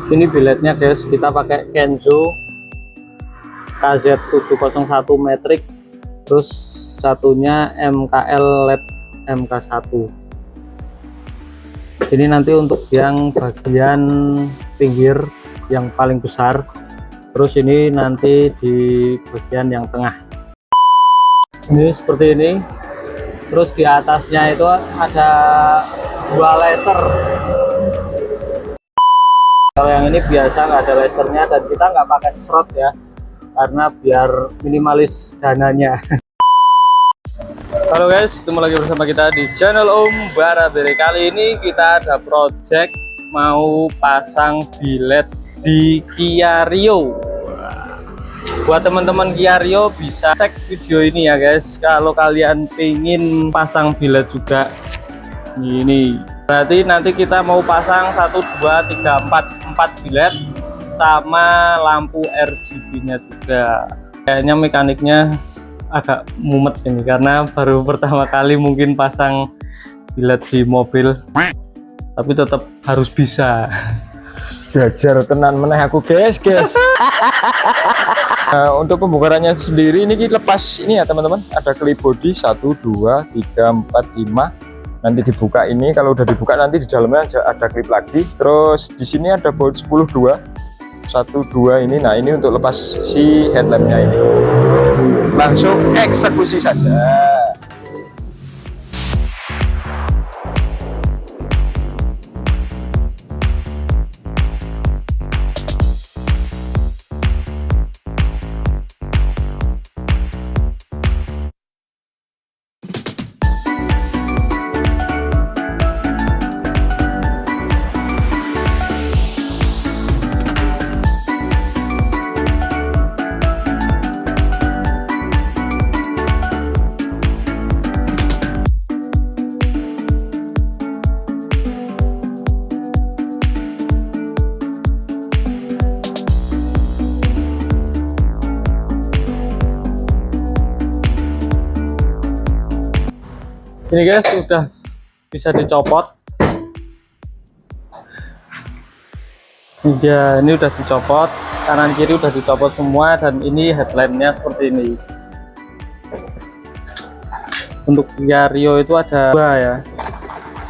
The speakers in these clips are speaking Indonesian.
Ini biletnya guys, kita pakai Kenzo KZ701 Matrix, terus satunya MKL LED MK1. Ini nanti untuk yang bagian pinggir yang paling besar, terus ini nanti di bagian yang tengah ini seperti ini. Terus di atasnya itu ada 2 laser. Kalau yang ini biasa nggak ada lasernya, dan kita nggak pakai slot ya, karena biar minimalis dananya. Halo guys, ketemu lagi bersama kita di channel Om Barabere. Kali ini kita ada project mau pasang bilet di Kia Rio. Buat teman-teman Kia Rio bisa cek video ini ya guys, kalau kalian pengen pasang bilet juga. Ini berarti nanti kita mau pasang 1, 2, 3, 4 bilet sama lampu RGB nya juga. Kayaknya mekaniknya agak mumet ini karena baru pertama kali mungkin pasang bilet di mobil, tapi tetap harus bisa. Belajar tenan meneh aku guys. Untuk pembongkarannya sendiri ini kita lepas ini ya teman-teman, ada klip body 1, 2, 3, 4, 5. Nanti dibuka ini, kalau udah dibuka nanti di dalamnya ada klip lagi. Terus di sini ada baut 10 2 1, 2 ini. Nah ini untuk lepas si headlampnya ini. Langsung eksekusi saja. Ini guys sudah bisa dicopot. Ya, ini udah dicopot, kanan kiri udah dicopot semua, dan ini headlampnya seperti ini. Untuk Kia Rio itu ada 2 ya,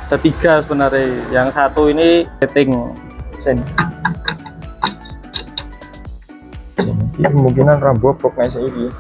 ada 3 sebenarnya. Yang satu ini setting sen. Jadi kemungkinan rambut pokoknya ini.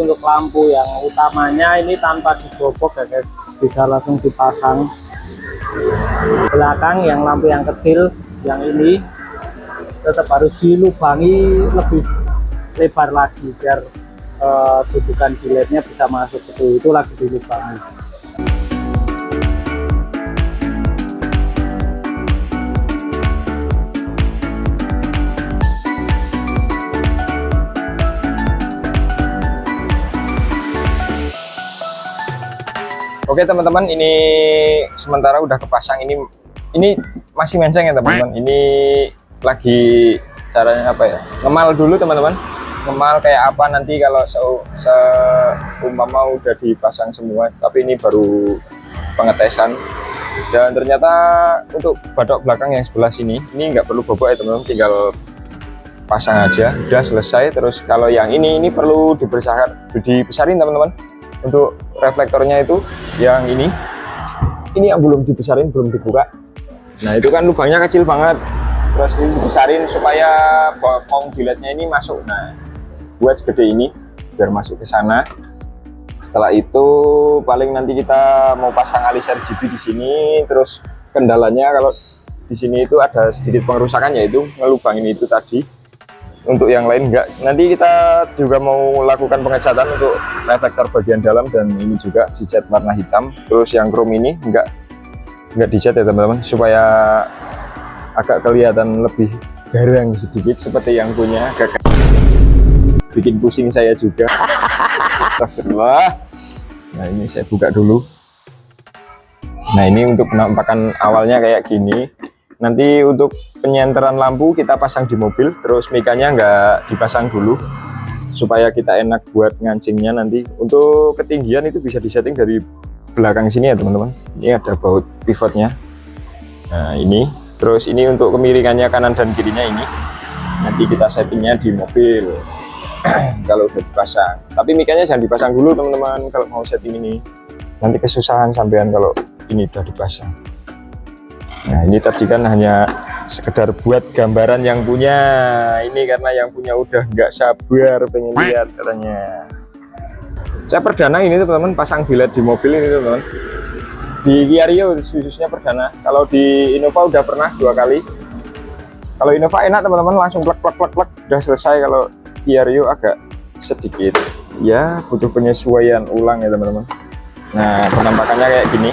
Untuk lampu yang utamanya ini tanpa digobok ya guys, bisa langsung dipasang. Belakang yang lampu yang kecil yang ini tetap harus dilubangi lebih lebar lagi biar dudukan biletnya bisa masuk, itu lagi dilubangi. Oke teman-teman, ini sementara udah kepasang. Ini masih menceng ya teman-teman. Ini lagi caranya apa ya? Ngemal dulu teman-teman. Ngemal kayak apa nanti kalau seumpama udah dipasang semua. Tapi ini baru pengetesan. Dan ternyata untuk batok belakang yang sebelah sini, ini nggak perlu bobok ya teman-teman. Tinggal pasang aja, udah selesai. Terus kalau yang ini perlu dibesarin teman-teman. Untuk reflektornya itu yang ini yang belum dibesarin, belum dibuka. Nah itu kan lubangnya kecil banget, terus dibesarin supaya bokong biletnya ini masuk. Nah buat segede ini biar masuk ke sana. Setelah itu paling nanti kita mau pasang alis RGB di sini. Terus kendalanya kalau di sini itu ada sedikit pengerusakan, yaitu ngelubangin itu tadi. Untuk yang lain enggak. Nanti kita juga mau lakukan pengecatan untuk reflektor bagian dalam, dan ini juga dicat warna hitam. Terus yang chrome ini enggak dicat ya teman-teman, supaya agak kelihatan lebih garang sedikit seperti yang punya. Bikin pusing saya juga. Astagfirullah. Nah, ini saya buka dulu. Nah, ini untuk penampakan awalnya kayak gini. Nanti untuk penyenteran lampu kita pasang di mobil, terus mikanya nggak dipasang dulu supaya kita enak buat ngancingnya nanti. Untuk ketinggian itu bisa disetting dari belakang sini ya teman-teman. Ini ada baut pivotnya. Nah, ini. Terus ini untuk kemiringannya kanan dan kirinya ini. Nanti kita settingnya di mobil kalau udah dipasang. Tapi mikanya jangan dipasang dulu teman-teman kalau mau setting ini. Nanti kesusahan sampean kalau ini udah dipasang. Nah, ini tadi kan hanya sekedar buat gambaran yang punya. Ini karena yang punya udah nggak sabar pengen lihat katanya. Saya perdana ini teman-teman pasang bilet di mobil ini teman-teman. Di Kia Rio khususnya perdana. Kalau di Innova udah pernah 2 kali. Kalau Innova enak teman-teman, langsung plek udah selesai. Kalau Kia Rio agak sedikit ya butuh penyesuaian ulang ya teman-teman. Nah, penampakannya kayak gini.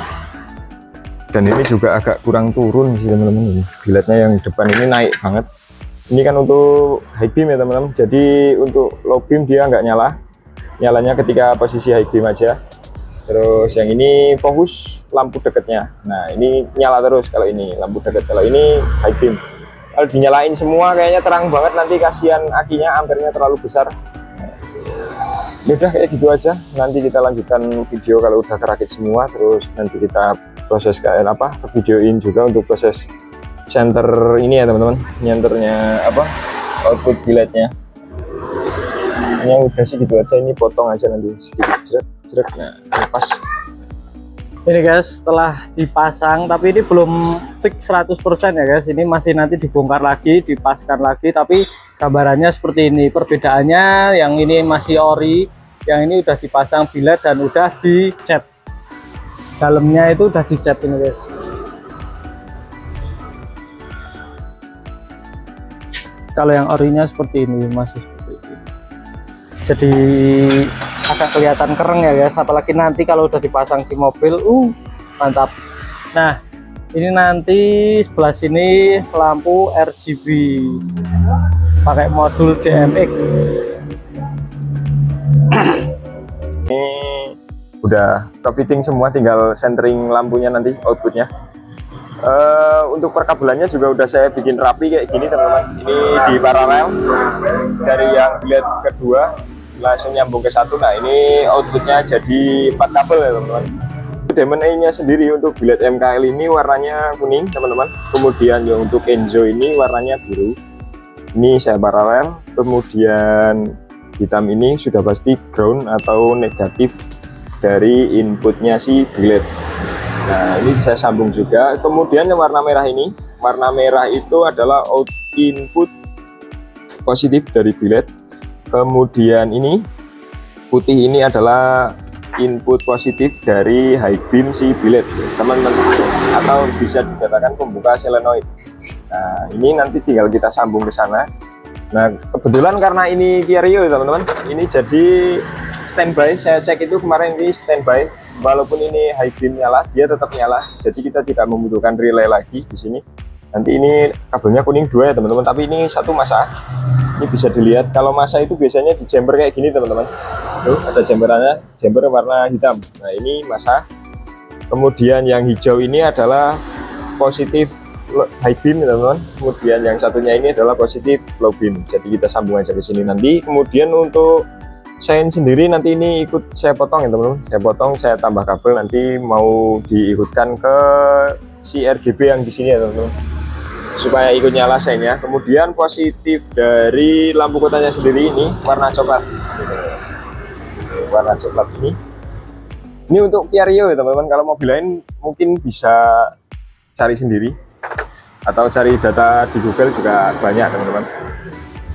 Dan ini juga agak kurang turun sih teman-teman. Biletnya yang depan ini naik banget. Ini kan untuk high beam ya teman-teman. Jadi untuk low beam dia nggak nyala. Nyalanya ketika posisi high beam aja. Terus yang ini fokus lampu dekatnya. Nah, ini nyala terus kalau ini lampu dekat. Kalau ini high beam. Kalau dinyalain semua kayaknya terang banget, nanti kasihan akinya, ampernya terlalu besar. Udah kayak gitu aja. Nanti kita lanjutkan video kalau udah kerakit semua. Terus nanti kita proses ke videoin juga untuk proses center ini ya teman-teman, nyenternya output biletnya. Ini udah sih gitu aja, ini potong aja nanti sedikit jret. Nah, pas ini guys setelah dipasang, tapi ini belum fix 100% ya guys. Ini masih nanti dibongkar lagi, dipaskan lagi, tapi gambarannya seperti ini. Perbedaannya yang ini masih ori, yang ini udah dipasang bilet dan udah dicat. Dalamnya itu udah dicat ini guys. Kalau yang orinya seperti ini, masih seperti ini. Jadi agak kelihatan keren ya guys, apalagi nanti kalau udah dipasang di mobil, mantap. Nah, ini nanti sebelah sini lampu RGB pakai modul DMX. ini udah ke fitting semua, tinggal centering lampunya nanti outputnya. Untuk perkabelannya juga udah saya bikin rapi kayak gini teman-teman. Ini di paralel dari yang bilet kedua langsung nyambung ke satu. Nah, ini outputnya jadi 4 kabel ya teman-teman. Diamond A nya sendiri untuk bilet MKL ini warnanya kuning teman-teman. Kemudian yang untuk Enzo ini warnanya biru. Ini saya paralel. Kemudian hitam ini sudah pasti ground atau negatif dari inputnya si bilet. Nah, ini saya sambung juga. Kemudian yang warna merah ini, warna merah itu adalah input positif dari bilet. Kemudian ini putih ini adalah input positif dari high beam si bilet teman-teman, atau bisa dikatakan pembuka solenoid. Nah, ini nanti tinggal kita sambung ke sana. Nah, kebetulan karena ini Kia Rio teman-teman, ini jadi standby. Saya cek itu kemarin ini standby, walaupun ini high beam nyala, dia tetap nyala. Jadi kita tidak membutuhkan relay lagi di sini. Nanti ini kabelnya kuning 2 ya teman-teman, tapi ini satu masa. Ini bisa dilihat kalau masa itu biasanya di jumper kayak gini teman-teman. Tuh ada jumperannya, jumper warna hitam. Nah, ini masa. Kemudian yang hijau ini adalah positif high beam teman-teman. Kemudian yang satunya ini adalah positif low beam. Jadi kita sambung aja ke sini nanti. Kemudian untuk sein sendiri nanti ini ikut saya potong ya teman-teman. Saya potong, saya tambah kabel, nanti mau diikutkan ke si RGB yang di sini ya teman-teman, supaya ikut nyala seinnya. Kemudian positif dari lampu kotanya sendiri ini warna coklat. Warna coklat ini untuk Kia Rio ya teman-teman. Kalau mobil lain mungkin bisa cari sendiri atau cari data di Google juga banyak teman-teman.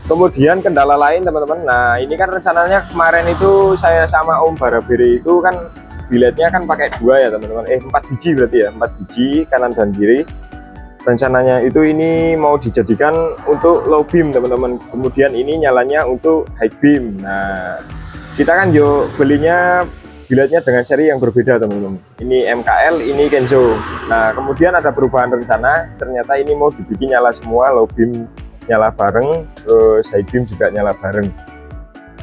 Kemudian kendala lain teman-teman, nah ini kan rencananya kemarin itu saya sama Om Barabere itu kan biletnya kan pakai 2 ya teman-teman, 4 biji berarti ya, 4 biji kanan dan kiri. Rencananya itu ini mau dijadikan untuk low beam teman-teman, kemudian ini nyalanya untuk high beam. Nah kita kan yuk belinya biletnya dengan seri yang berbeda teman-teman, ini MKL, ini Kenzo. Nah kemudian ada perubahan rencana, ternyata ini mau dibikin nyala semua, low beam nyala bareng, terus high beam juga nyala bareng.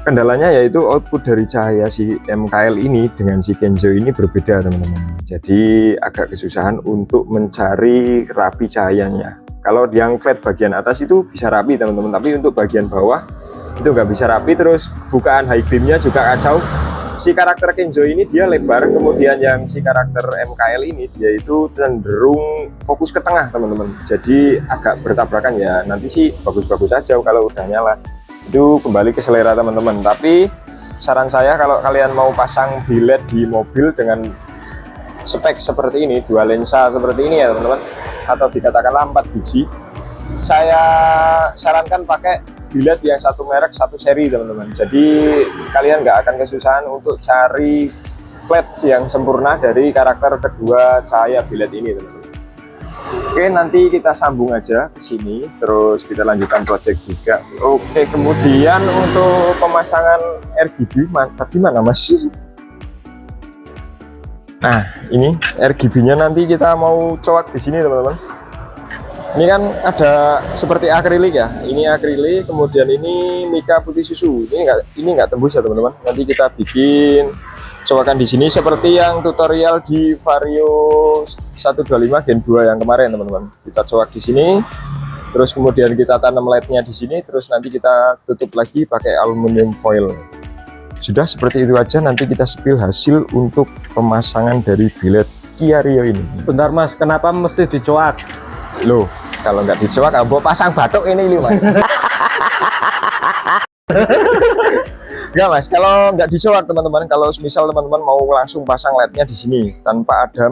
Kendalanya yaitu output dari cahaya si MKL ini dengan si Kenzo ini berbeda teman-teman, jadi agak kesusahan untuk mencari rapi cahayanya. Kalau yang flat bagian atas itu bisa rapi teman-teman, tapi untuk bagian bawah itu nggak bisa rapi, terus bukaan high beamnya juga kacau. Si karakter Kenzo ini dia lebar, kemudian yang si karakter MKL ini dia itu cenderung fokus ke tengah teman-teman, jadi agak bertabrakan ya. Nanti sih bagus-bagus aja kalau udah nyala, itu kembali ke selera teman-teman. Tapi saran saya kalau kalian mau pasang bilet di mobil dengan spek seperti ini, 2 lensa seperti ini ya teman-teman, atau dikatakanlah 4 biji, saya sarankan pakai bilet yang satu merek satu seri teman-teman, jadi kalian nggak akan kesusahan untuk cari flat yang sempurna dari karakter kedua cahaya bilet ini teman-teman. Oke, nanti kita sambung aja ke sini, terus kita lanjutkan project juga. Oke, kemudian untuk pemasangan RGB tadi mana Mas? Nah ini RGB-nya nanti kita mau coak di sini teman-teman. Ini kan ada seperti akrilik ya, ini akrilik, kemudian ini mika putih susu. Ini nggak tembus ya teman-teman. Nanti kita bikin coakan di sini seperti yang tutorial di Vario 125 Gen 2 yang kemarin teman-teman. Kita coak di sini, terus kemudian kita tanam LED-nya di sini, terus nanti kita tutup lagi pakai aluminium foil. Sudah seperti itu aja, nanti kita spill hasil untuk pemasangan dari bilet Kia Rio ini. Bentar Mas, kenapa mesti dicoak? Loh, kalau nggak dicoak, ambo pasang batuk ini Mas. Enggak Mas, kalau nggak dicoak teman-teman, kalau misal teman-teman mau langsung pasang LED-nya di sini tanpa ada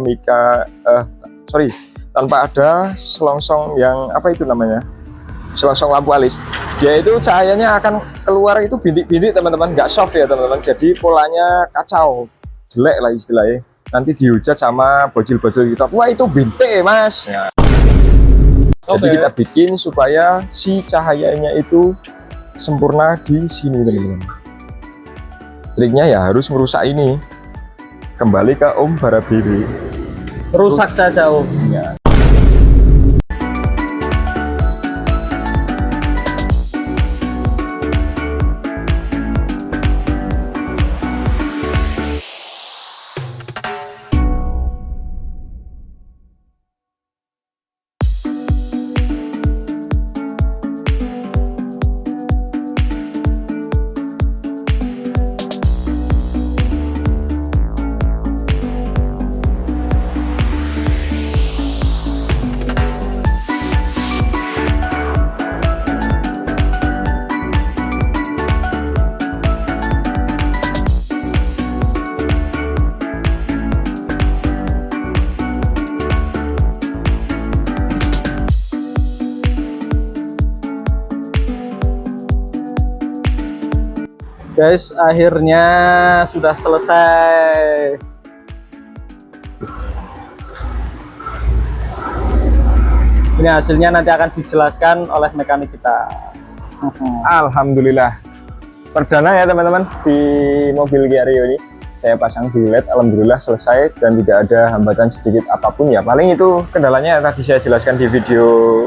tanpa ada selongsong yang apa itu namanya, selongsong lampu alis, dia itu cahayanya akan keluar itu bintik-bintik teman-teman, nggak soft ya teman-teman, jadi polanya kacau, jelek lah istilahnya. Nanti dihujat sama bocil-bocil gitu, wah itu bintik Mas. Nah, jadi kita bikin supaya si cahayanya itu sempurna di sini teman-teman. Triknya ya harus merusak ini. Kembali ke Om Barabere. Rusak saja Om. Ya. Guys, akhirnya sudah selesai. Ini hasilnya nanti akan dijelaskan oleh mekanik kita. Alhamdulillah. Perdana ya teman-teman di mobil Kia Rio ini. Saya pasang bilet, alhamdulillah selesai dan tidak ada hambatan sedikit apapun ya. Paling itu kendalanya tadi saya jelaskan di video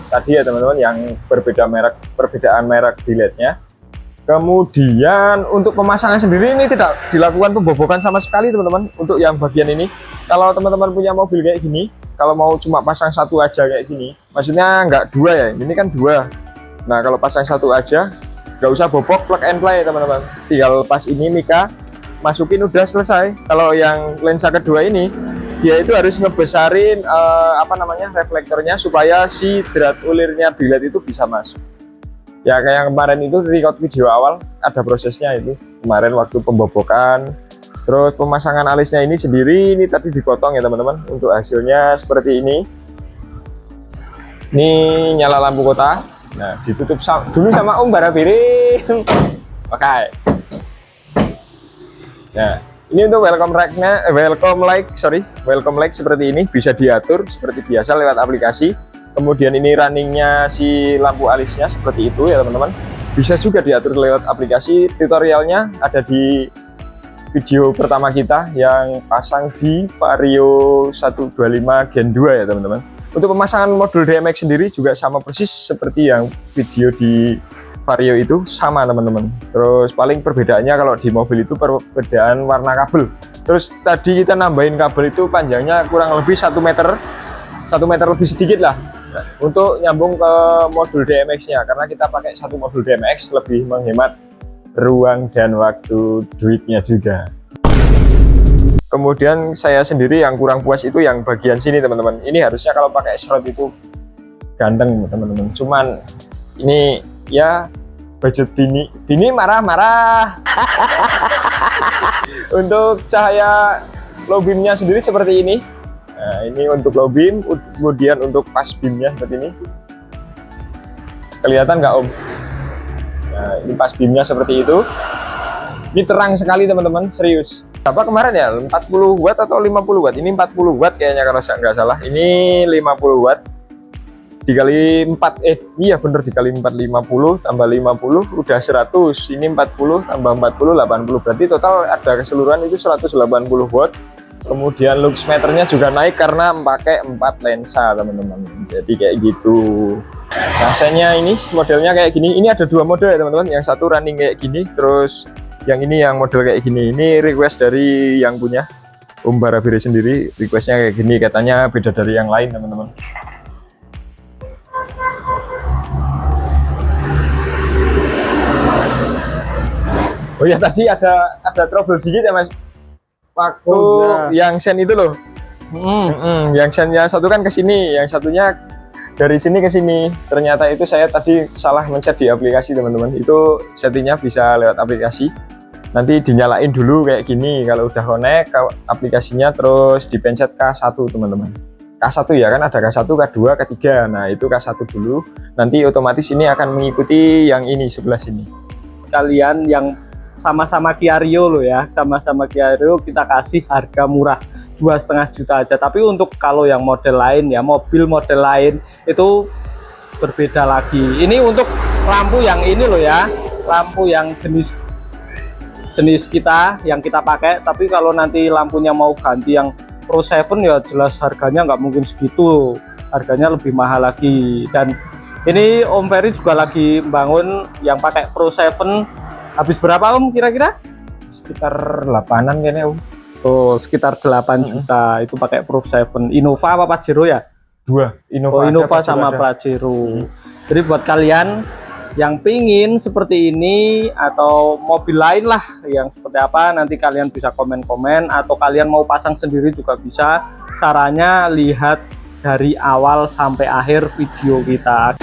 tadi ya teman-teman, yang perbedaan merek biletnya. Kemudian untuk pemasangan sendiri ini tidak dilakukan pembobokan sama sekali teman-teman. Untuk yang bagian ini, kalau teman-teman punya mobil kayak gini, kalau mau cuma pasang satu aja kayak gini, maksudnya nggak 2 ya, ini kan 2. Nah kalau pasang satu aja, nggak usah bobok, plug and play teman-teman. Tinggal lepas ini mika, masukin udah selesai. Kalau yang lensa kedua ini, dia itu harus ngebesarin reflektornya supaya si drat ulirnya bilet itu bisa masuk. Ya kayak yang kemarin itu record video awal ada prosesnya itu kemarin waktu pembobokan. Terus pemasangan alisnya ini sendiri ini tadi dipotong ya teman-teman. Untuk hasilnya seperti ini. Ini nyala lampu kota. Nah, ditutup dulu sama Om bara piring. Oke. Nah, ini untuk welcome light-nya, welcome light seperti ini bisa diatur seperti biasa lewat aplikasi. Kemudian ini runningnya si lampu alisnya seperti itu ya teman-teman. Bisa juga diatur lewat aplikasi. Tutorialnya ada di video pertama kita yang pasang di Vario 125 Gen 2 ya teman-teman. Untuk pemasangan modul DMX sendiri juga sama persis seperti yang video di Vario itu, sama teman-teman. Terus paling perbedaannya kalau di mobil itu perbedaan warna kabel. Terus tadi kita nambahin kabel itu panjangnya kurang lebih 1 meter lebih sedikit lah untuk nyambung ke modul DMX-nya, karena kita pakai satu modul DMX lebih menghemat ruang dan waktu, duitnya juga. Kemudian saya sendiri yang kurang puas itu yang bagian sini teman-teman. Ini harusnya kalau pakai serot itu ganteng teman-teman, cuman ini ya budget bini marah-marah. Untuk cahaya low beamnya sendiri seperti ini. Nah, ini untuk low beam, kemudian untuk pas beamnya seperti ini. Kelihatan nggak Om? Nah, ini pas beamnya seperti itu. Ini terang sekali teman-teman, serius. Apa kemarin ya? 40 watt atau 50 watt? Ini 40 watt kayaknya kalau saya nggak salah. Ini 50 watt. Dikali 4, iya bener, dikali 4, 50 tambah 50 udah 100. Ini 40 tambah 40 80, berarti total ada keseluruhan itu 180 watt. Kemudian lux meternya juga naik karena pakai 4 lensa teman-teman, jadi kayak gitu. Rasanya ini modelnya kayak gini. Ini ada dua model ya teman-teman, yang satu running kayak gini, terus yang ini yang model kayak gini. Ini request dari yang punya Om Barabire sendiri, requestnya kayak gini, katanya beda dari yang lain teman-teman. Oh ya, tadi ada trouble dikit ya Mas, waktu yang sen itu loh. Yang sennya satu kan ke sini, yang satunya dari sini ke sini. Ternyata itu saya tadi salah men-set di aplikasi teman-teman. Itu settingnya bisa lewat aplikasi. Nanti dinyalain dulu kayak gini. Kalau udah connect ke aplikasinya, terus dipencet K1 teman-teman. K1 ya kan, ada K1, K2, K3. Nah itu K1 dulu. Nanti otomatis ini akan mengikuti yang ini sebelah sini. Kalian yang sama-sama Kia Rio loh ya, sama-sama Kia Rio kita kasih harga murah 2,5 juta aja. Tapi untuk kalau yang model lain ya, mobil model lain itu berbeda lagi. Ini untuk lampu yang ini loh ya, lampu yang jenis kita yang kita pakai. Tapi kalau nanti lampunya mau ganti yang Pro 7 ya jelas harganya nggak mungkin segitu, harganya lebih mahal lagi. Dan ini Om Ferry juga lagi bangun yang pakai Pro 7. Habis berapa Om kira-kira? Sekitar 8-an kayaknya Om. Oh, sekitar 8 juta. Itu pakai Pro 7. Innova apa Pajero ya? Dua, Innova. Oh, Innova sama Pajero. Jadi buat kalian yang pingin seperti ini atau mobil lain lah yang seperti apa, nanti kalian bisa komen-komen, atau kalian mau pasang sendiri juga bisa. Caranya lihat dari awal sampai akhir video kita.